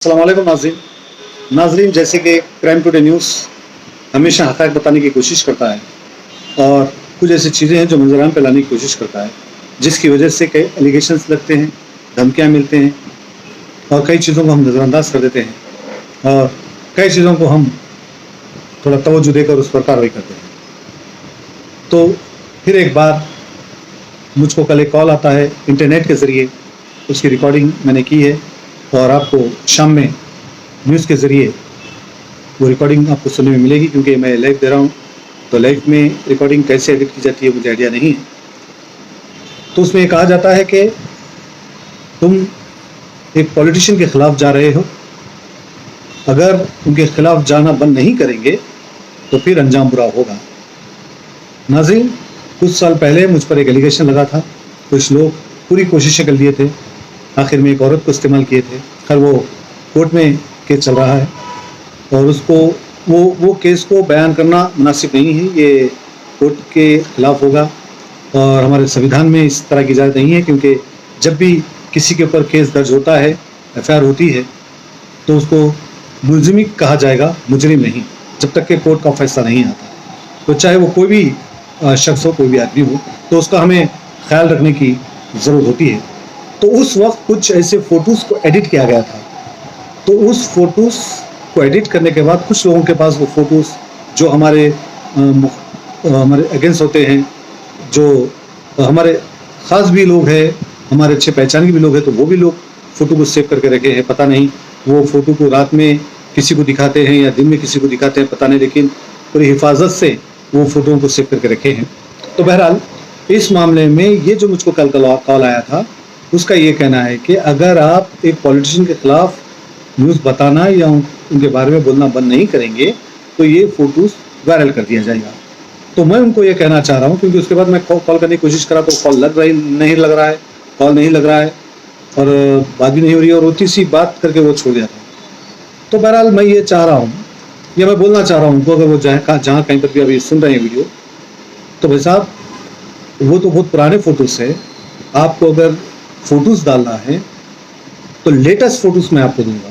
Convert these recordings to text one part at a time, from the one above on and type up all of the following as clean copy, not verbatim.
अस्सलाम वालेकुम नाज़रीन, जैसे कि क्राइम टुडे न्यूज़ हमेशा हक़ाइक़ बताने की कोशिश करता है और कुछ ऐसी चीज़ें हैं जो मंजराम पे लाने की कोशिश करता है, जिसकी वजह से कई एलिगेशंस लगते हैं, धमकियाँ मिलते हैं और कई चीज़ों को हम नज़रअंदाज कर देते हैं और कई चीज़ों को हम थोड़ा तवज्जो देकर उस पर कार्रवाई करते हैं। तो फिर एक बार मुझको कल एक कॉल आता है इंटरनेट के ज़रिए, उसकी रिकॉर्डिंग मैंने की है और आपको शाम में न्यूज़ के ज़रिए वो रिकॉर्डिंग आपको सुनने में मिलेगी, क्योंकि मैं लाइव दे रहा हूँ। तो लाइव में रिकॉर्डिंग कैसे एडिट की जाती है मुझे आइडिया नहीं है। तो उसमें कहा जाता है कि तुम एक पॉलिटिशियन के ख़िलाफ़ जा रहे हो, अगर उनके ख़िलाफ़ जाना बंद नहीं करेंगे तो फिर अंजाम बुरा होगा। नाज़रीन, कुछ साल पहले मुझ पर एक एलिगेशन लगा था, कुछ लोग पूरी कोशिशें कर लिए थे, आखिर में एक औरत को इस्तेमाल किए थे। खैर वो कोर्ट में केस चल रहा है और उसको वो केस को बयान करना मुनासिब नहीं है, ये कोर्ट के ख़िलाफ़ होगा और हमारे संविधान में इस तरह की इजाज़त नहीं है, क्योंकि जब भी किसी के ऊपर केस दर्ज होता है, एफआईआर होती है, तो उसको मुलजिम कहा जाएगा, मुजरिम नहीं, जब तक कि कोर्ट का फैसला नहीं आता। तो चाहे वो कोई भी शख्स हो, कोई भी आदमी हो, तो उसका हमें ख्याल रखने की ज़रूरत होती है। तो उस वक्त कुछ ऐसे फ़ोटोज़ को एडिट किया गया था, तो उस फ़ोटोज़ को एडिट करने के बाद कुछ लोगों के पास वो फ़ोटोज़ जो हमारे अगेंस्ट होते हैं, जो हमारे ख़ास भी लोग हैं, हमारे अच्छे पहचान के भी लोग हैं, तो वो भी लोग फ़ोटो को सेव करके रखे हैं। पता नहीं वो फ़ोटो को रात में किसी को दिखाते हैं या दिन में किसी को दिखाते हैं, पता नहीं, लेकिन पूरी हिफाजत से वो फ़ोटों को सेव करके रखे हैं। तो बहरहाल इस मामले में ये जो मुझको कल कॉल आया था, उसका ये कहना है कि अगर आप एक पॉलिटिशियन के ख़िलाफ़ न्यूज़ बताना या उनके बारे में बोलना बंद नहीं करेंगे तो ये फ़ोटोज़ वायरल कर दिया जाएगा। तो मैं उनको ये कहना चाह रहा हूँ, क्योंकि उसके बाद मैं कॉल करने की कोशिश करा तो कॉल नहीं लग रहा है और बात भी नहीं हो रही है और उतनी सी बात करके वो छोड़ दिया था। तो बहरहाल मैं ये चाह रहा हूँ, या मैं बोलना चाह रहा हूँ उनको, अगर वो जहाँ कहीं पर भी अभी सुन रहे हैं वीडियो, तो भाई साहब वो तो बहुत पुराने फ़ोटोज़ है, आपको अगर फ़ोटोज़ डालना है तो लेटेस्ट फ़ोटोज़ मैं आपको दूंगा,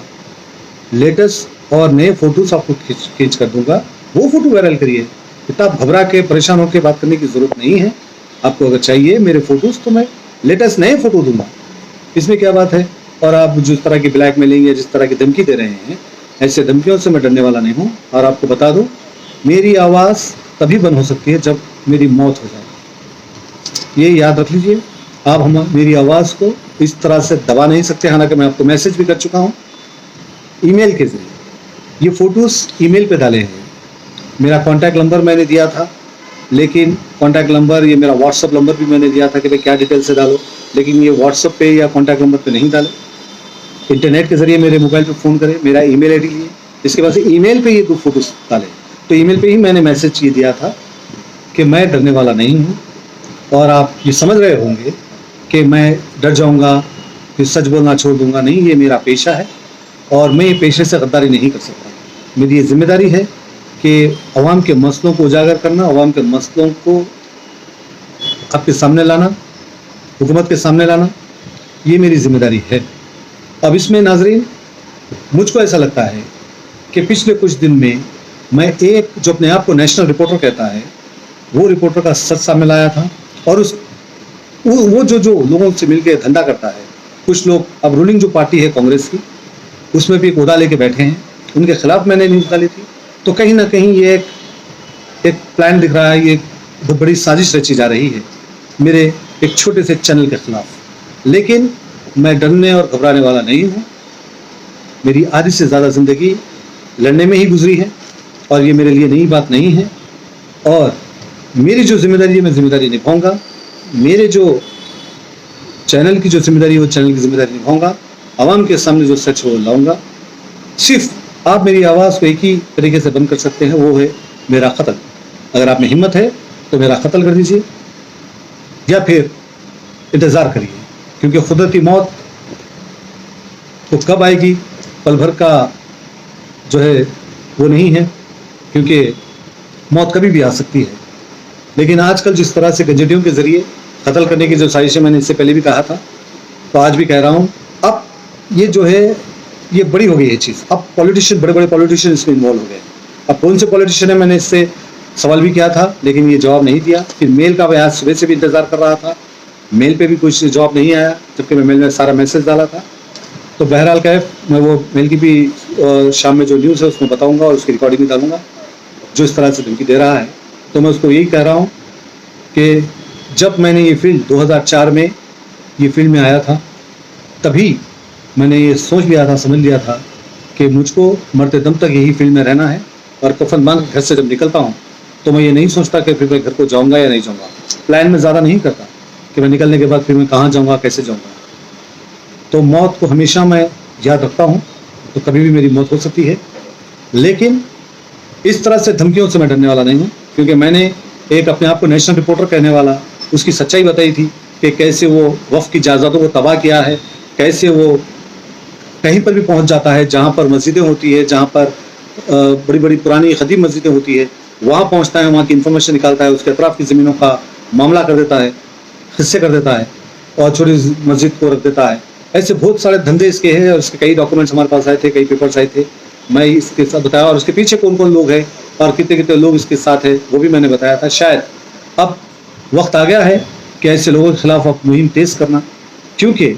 लेटेस्ट और नए फ़ोटोज़ आपको खींच कर दूंगा, वो फ़ोटो वायरल करिए। इतना घबरा के परेशान होकर बात करने की ज़रूरत नहीं है। आपको अगर चाहिए मेरे फ़ोटोज़ तो मैं लेटेस्ट नए फ़ोटो दूंगा, इसमें क्या बात है। और आप जिस तरह की ब्लैकमेलिंग या जिस तरह की धमकी दे रहे हैं, ऐसे धमकियों से मैं डरने वाला नहीं हूँ। और आपको बता दूँ, मेरी आवाज़ तभी बंद हो सकती है जब मेरी मौत हो जाए, ये याद रख लीजिए। आप मेरी आवाज़ को इस तरह से दबा नहीं सकते। हालांकि मैं आपको मैसेज भी कर चुका हूँ ईमेल के ज़रिए, ये फ़ोटोज़ ईमेल पे डाले हैं। मेरा कॉन्टैक्ट नंबर मैंने दिया था, लेकिन कॉन्टैक्ट नंबर, ये मेरा व्हाट्सअप नंबर भी मैंने दिया था कि भाई क्या डिटेल से डालो, लेकिन ये व्हाट्सअप पे या कॉन्टैक्ट नंबर पे नहीं डाले। इंटरनेट के ज़रिए मेरे मोबाइल पर फ़ोन करें, मेरा ईमेल आईडी लिए, इसके बाद से ईमेल पे ये 2 फ़ोटोज़ डाले। तो ईमेल पे ही मैंने मैसेज ये दिया था कि मैं डरने वाला नहीं हूँ और आप ये समझ रहे होंगे कि मैं डर जाऊंगा, फिर सच बोलना छोड़ दूंगा। नहीं, ये मेरा पेशा है और मैं ये पेशे से गद्दारी नहीं कर सकता। मेरी ये जिम्मेदारी है कि अवाम के मसलों को उजागर करना, अवाम के मसलों को आपके सामने लाना, हुकूमत के सामने लाना, ये मेरी जिम्मेदारी है। अब इसमें नाजरीन, मुझको ऐसा लगता है कि पिछले कुछ दिन में मैं एक जो अपने आप को नेशनल रिपोर्टर कहता है, वो रिपोर्टर का सच सामने लाया था। और वो जो लोगों से मिलकर धंधा करता है, कुछ लोग, अब रूलिंग जो पार्टी है कांग्रेस की, उसमें भी एक ओहदा लेके बैठे हैं, उनके खिलाफ मैंने न्यूज़ डाली थी। तो कहीं ना कहीं ये एक प्लान दिख रहा है, ये बहुत बड़ी साजिश रची जा रही है मेरे एक छोटे से चैनल के खिलाफ। लेकिन मैं डरने और घबराने वाला नहीं हूँ। मेरी आधी से ज़्यादा ज़िंदगी लड़ने में ही गुजरी है और ये मेरे लिए नई बात नहीं है। और मेरी जो जिम्मेदारी है, मैं जिम्मेदारी निभाऊंगा। मेरे जो चैनल की जो जिम्मेदारी है, वो चैनल की जिम्मेदारी निभाऊंगा। आवाम के सामने जो सच है वो लाऊंगा। सिर्फ आप मेरी आवाज़ को एक ही तरीके से बंद कर सकते हैं, वो है मेरा कत्ल। अगर आप में हिम्मत है तो मेरा कत्ल कर दीजिए या फिर इंतज़ार करिए, क्योंकि कुदरती मौत तो कब आएगी, पल भर का जो है वो नहीं है, क्योंकि मौत कभी भी आ सकती है। लेकिन आजकल जिस तरह से गंजटियों के ज़रिए कत्ल करने की जो साजिशें, मैंने इससे पहले भी कहा था तो आज भी कह रहा हूँ, अब ये जो है ये बड़ी हो गई है चीज़। अब पॉलिटिशियन, बड़े बड़े पॉलिटिशियन इसमें इन्वॉल्व हो गए। अब कौन से पॉलिटिशियन है, मैंने इससे सवाल भी किया था लेकिन ये जवाब नहीं दिया। फिर मेल का मैं आज सुबह से भी इंतज़ार कर रहा था, मेल पे भी कुछ जवाब नहीं आया, जबकि मैं मेल में सारा मैसेज डाला था। तो बहरहाल क्या है, मैं वो मेल की भी शाम में जो न्यूज़ है उसमें बताऊँगा और उसकी रिकॉर्डिंग भी डालूँगा। जो इस तरह से धमकी दे रहा है, तो मैं उसको यही कह रहा हूँ कि जब मैंने ये फील्ड 2004 में ये फील्ड में आया था, तभी मैंने ये सोच लिया था, समझ लिया था कि मुझको मरते दम तक यही फील्ड में रहना है। और कफन बांध घर से जब निकलता हूँ तो मैं ये नहीं सोचता कि फिर मैं घर को जाऊँगा या नहीं जाऊँगा, प्लान में ज़्यादा नहीं करता कि मैं निकलने के बाद फिर मैं कहाँ जाऊँगा, कैसे जाऊँगा। तो मौत को हमेशा मैं याद रखता हूँ, तो कभी भी मेरी मौत हो सकती है, लेकिन इस तरह से धमकियों से मैं डरने वाला नहीं हूँ। क्योंकि मैंने एक अपने आप को नेशनल रिपोर्टर कहने वाला, उसकी सच्चाई बताई थी कि कैसे वो वफ़ की जायदादों को तबाह किया है, कैसे वो कहीं पर भी पहुंच जाता है जहां पर मस्जिदें होती है, जहां पर बड़ी बड़ी पुरानी कदीम मस्जिदें होती है, वहां पहुंचता है, वहां की इन्फॉर्मेशन निकालता है, उसके अतराफ़ की ज़मीनों का मामला कर देता है, हिस्से कर देता है और छोटी मस्जिद को रख देता है। ऐसे बहुत सारे धंधे इसके हैं और इसके कई डॉक्यूमेंट्स हमारे पास आए थे, कई पेपर्स आए थे, मैं इसके साथ बताया। और उसके पीछे कौन कौन लोग हैं और कितने कितने लोग इसके साथ हैं वो भी मैंने बताया था। शायद अब वक्त आ गया है कि ऐसे लोगों के खिलाफ अब मुहिम तेज़ करना, क्योंकि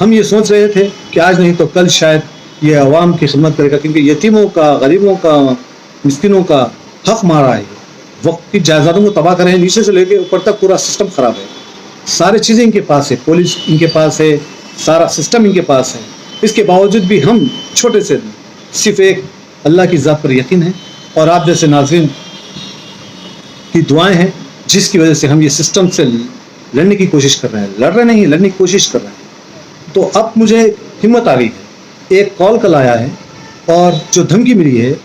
हम ये सोच रहे थे कि आज नहीं तो कल शायद ये आवाम की खिदमत करेगा, क्योंकि यतीमों का, गरीबों का, मिस्किनों का हक मारा है, वक्त की जायदादों को तबाह करे हैं, नीचे से लेके ऊपर तक पूरा सिस्टम ख़राब है, सारी चीज़ें इनके पास है, पुलिस इनके पास है, सारा सिस्टम इनके पास है। इसके बावजूद भी हम छोटे से सिर्फ एक अल्लाह की ज़ात पर यकीन है और आप जैसे नाज़रीन की दुआएं हैं, जिसकी वजह से हम ये सिस्टम से लड़ने की कोशिश कर रहे हैं, लड़ रहे नहीं, लड़ने की कोशिश कर रहे हैं। तो अब मुझे हिम्मत आ गई है, एक कॉल कल आया है और जो धमकी मिली है,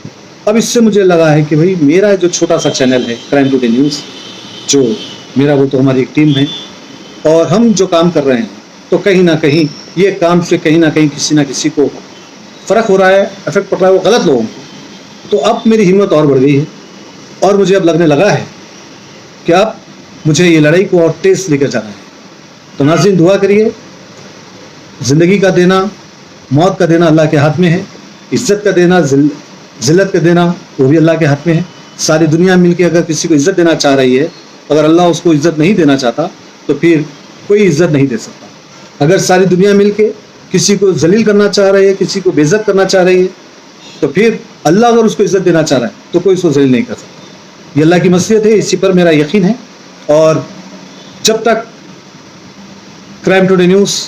अब इससे मुझे लगा है कि भाई मेरा जो छोटा सा चैनल है क्राइम टुडे न्यूज़, जो मेरा वो तो हमारी एक टीम है और हम जो काम कर रहे हैं, तो कहीं ना कहीं ये काम से कहीं ना कहीं किसी ना किसी को फ़र्क हो रहा है, इफेक्ट पड़ रहा है वो गलत लोगों को। तो अब मेरी हिम्मत और बढ़ गई है और मुझे अब लगने लगा है कि अब मुझे ये लड़ाई को और तेज़ लेकर जाना है। तो नाज़रीन दुआ करिए, ज़िंदगी का देना, मौत का देना अल्लाह के हाथ में है, इज़्ज़त का देना, ज़िल्लत का देना वो भी अल्लाह के हाथ में है। सारी दुनिया मिलके अगर किसी को इज़्ज़त देना चाह रही है, अगर अल्लाह उसको इज़्ज़त नहीं देना चाहता तो फिर कोई इज़्ज़त नहीं दे सकता। अगर सारी दुनिया मिलके किसी को जलील करना चाह रही है, किसी को बेइज्जत करना चाह रही है, तो फिर अल्लाह अगर उसको इज़्ज़त देना चाह रहा है तो कोई उसको जलील नहीं कर सकता। ये अल्लाह की मसलियत है, इसी पर मेरा यकीन है। और जब तक क्राइम टुडे न्यूज़,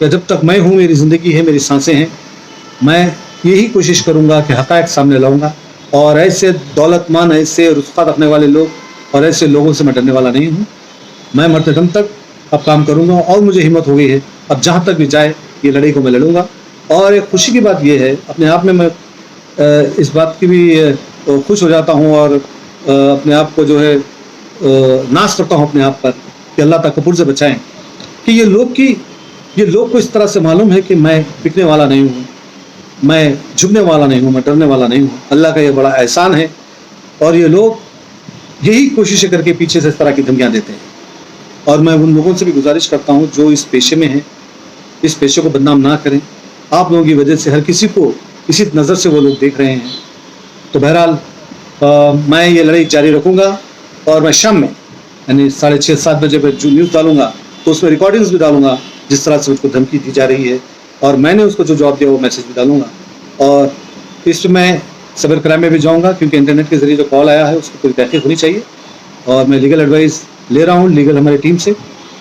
जब तक मैं हूँ, मेरी ज़िंदगी है, मेरी सांसें हैं, मैं यही कोशिश करूँगा कि हक़ाइक़ सामने लाऊँगा और ऐसे दौलतमंद, ऐसे रुतबा रखने वाले लोग और ऐसे लोगों से मैं डरने वाला नहीं हूँ। मैं मरते दम तक अब काम करूँगा और मुझे हिम्मत हो गई है, अब जहाँ तक भी जाए ये लड़ाई को मैं लड़ूँगा। और एक खुशी की बात ये है, अपने आप में मैं इस बात की भी खुश हो जाता हूँ और अपने आप को जो है नाश करता हूँ अपने आप पर कि अल्लाह तक कपूर से बचाएं कि ये लोग को इस तरह से मालूम है कि मैं बिकने वाला नहीं हूँ, मैं झुकने वाला नहीं हूँ, मैं डरने वाला नहीं हूँ। अल्लाह का ये बड़ा एहसान है और ये लोग यही कोशिशें करके पीछे से इस तरह की धमकियाँ देते हैं। और मैं उन लोगों से भी गुजारिश करता हूँ जो इस पेशे में हैं, इस पेशे को बदनाम ना करें। आप लोगों की वजह से हर किसी को इसी नज़र से वो लोग देख रहे हैं। तो बहरहाल मैं ये लड़ाई जारी रखूँगा और मैं शाम में यानी 6:30-7 बजे पर जो न्यूज़ डालूँगा तो उसमें रिकॉर्डिंग्स भी डालूँगा जिस तरह से उसको धमकी दी जा रही है, और मैंने उसको जो जवाब दिया वो मैसेज भी डालूँगा। और इस मैं साइबर क्राइम में भी जाऊँगा क्योंकि इंटरनेट के ज़रिए जो कॉल आया है उसकी पूरी तहक़ीक़ होनी चाहिए और मैं लीगल एडवाइस ले रहा हूँ, लीगल हमारी टीम से।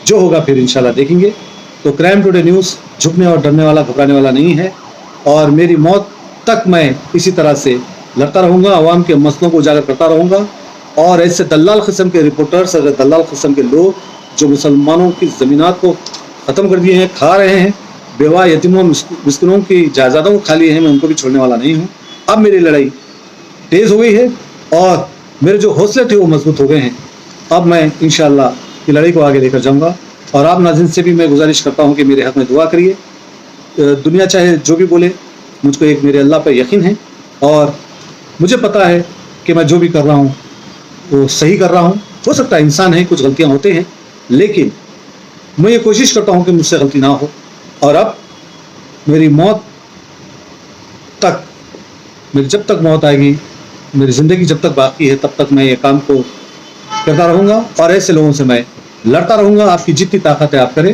जो होगा फिर इंशाल्लाह देखेंगे। तो क्राइम टुडे न्यूज़ झुकने और डरने वाला, घबराने वाला नहीं है और मेरी मौत तक मैं इसी तरह से लड़ता रहूँगा, आवाम के मसलों को उजागर करता रहूँगा। और ऐसे दलाल किस्म के रिपोर्टर्स, अगर दलाल किस्म के लोग जो मुसलमानों की ज़मीनात को ख़त्म कर दिए हैं, खा रहे हैं, बेवा यतीमों मिस्किनों की जायदादों को खा लिए हैं, मैं उनको भी छोड़ने वाला नहीं हूँ। अब मेरी लड़ाई तेज़ हो गई है और मेरे जो हौसले थे वो मजबूत हो गए हैं। अब मैं इंशाअल्लाह ये लड़ाई को आगे लेकर जाऊँगा। और आप नाज़रीन से भी मैं गुजारिश करता हूँ कि मेरे हक़ में दुआ करिए। दुनिया चाहे जो भी बोले, मुझको एक मेरे अल्लाह पर यकीन है और मुझे पता है कि मैं जो भी कर रहा हूँ वो सही कर रहा हूँ। हो सकता है इंसान है, कुछ गलतियाँ होते हैं, लेकिन मैं ये कोशिश करता हूँ कि मुझसे गलती ना हो। और अब میری موت تک، میری جب تک موت آئے گی، میری زندگی جب تک باقی ہے تب تک میں یہ کام کو کرتا رہوں گا اور ایسے لوگوں سے میں لڑتا رہوں گا. آپ کی جتنی طاقت ہے آپ کریں.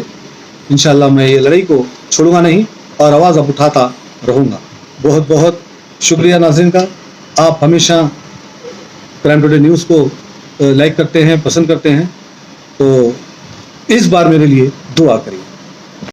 انشاءاللہ میں یہ لڑائی کو چھوڑوں گا نہیں اور آواز اب اٹھاتا رہوں گا. بہت بہت شکریہ ناظرین کا. آپ ہمیشہ کرائم ٹوڈے نیوز کو لائک کرتے ہیں، پسند کرتے ہیں، تو اس بار میرے لیے دعا کریے.